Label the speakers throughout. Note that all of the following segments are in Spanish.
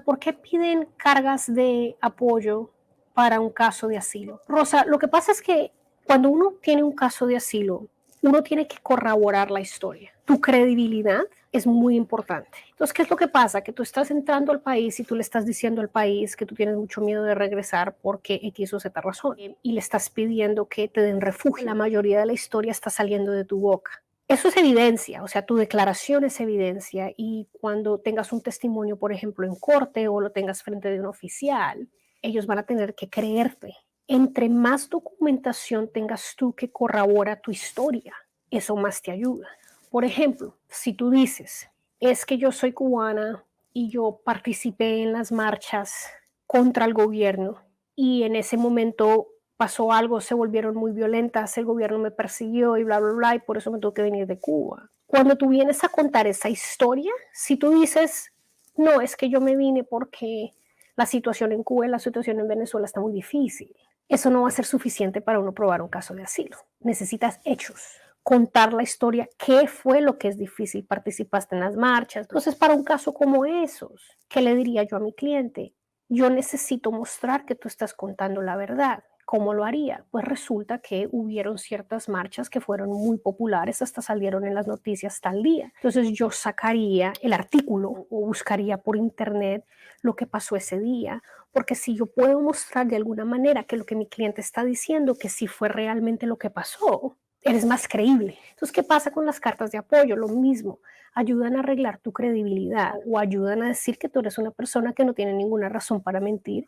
Speaker 1: ¿por qué piden cargas de apoyo para un caso de asilo? Rosa, lo que pasa es que cuando uno tiene un caso de asilo, uno tiene que corroborar la historia. Tu credibilidad es muy importante. Entonces, ¿qué es lo que pasa? Que tú estás entrando al país y tú le estás diciendo al país que tú tienes mucho miedo de regresar porque X o Z razón y le estás pidiendo que te den refugio. La mayoría de la historia está saliendo de tu boca. Eso es evidencia, o sea, tu declaración es evidencia y cuando tengas un testimonio, por ejemplo, en corte o lo tengas frente de un oficial, ellos van a tener que creerte. Entre más documentación tengas tú que corrobora tu historia, eso más te ayuda. Por ejemplo, si tú dices, es que yo soy cubana y yo participé en las marchas contra el gobierno y en ese momento pasó algo, se volvieron muy violentas, el gobierno me persiguió y bla, bla, bla, y por eso me tuve que venir de Cuba. Cuando tú vienes a contar esa historia, si tú dices, no, es que yo me vine porque la situación en Cuba y la situación en Venezuela está muy difícil, eso no va a ser suficiente para uno probar un caso de asilo. Necesitas hechos, contar la historia, qué fue lo que es difícil, participaste en las marchas. Entonces, para un caso como esos, ¿qué le diría yo a mi cliente? Yo necesito mostrar que tú estás contando la verdad. ¿Cómo lo haría? Pues resulta que hubieron ciertas marchas que fueron muy populares, hasta salieron en las noticias tal día. Entonces yo sacaría el artículo o buscaría por internet lo que pasó ese día, porque si yo puedo mostrar de alguna manera que lo que mi cliente está diciendo, que sí fue realmente lo que pasó, eres más creíble. Entonces, ¿qué pasa con las cartas de apoyo? Lo mismo, ayudan a arreglar tu credibilidad o ayudan a decir que tú eres una persona que no tiene ninguna razón para mentir,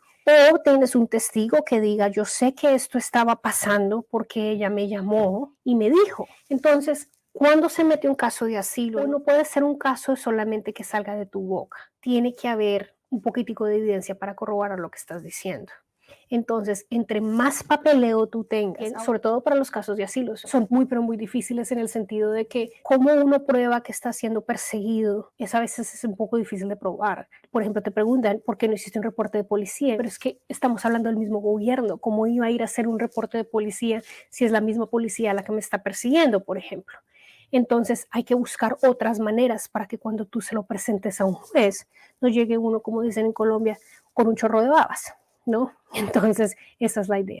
Speaker 1: o tienes un testigo que diga, yo sé que esto estaba pasando porque ella me llamó y me dijo. Entonces, cuando se mete un caso de asilo, no puede ser un caso solamente que salga de tu boca. Tiene que haber un poquitico de evidencia para corroborar lo que estás diciendo. Entonces, entre más papeleo tú tengas, sobre todo para los casos de asilo, son muy, pero muy difíciles en el sentido de que cómo uno prueba que está siendo perseguido, es a veces es un poco difícil de probar. Por ejemplo, te preguntan, ¿por qué no hiciste un reporte de policía? Pero es que estamos hablando del mismo gobierno. ¿Cómo iba a ir a hacer un reporte de policía si es la misma policía la que me está persiguiendo, por ejemplo? Entonces hay que buscar otras maneras para que cuando tú se lo presentes a un juez, no llegue uno, como dicen en Colombia, con un chorro de babas, ¿no? Entonces, esa es la idea.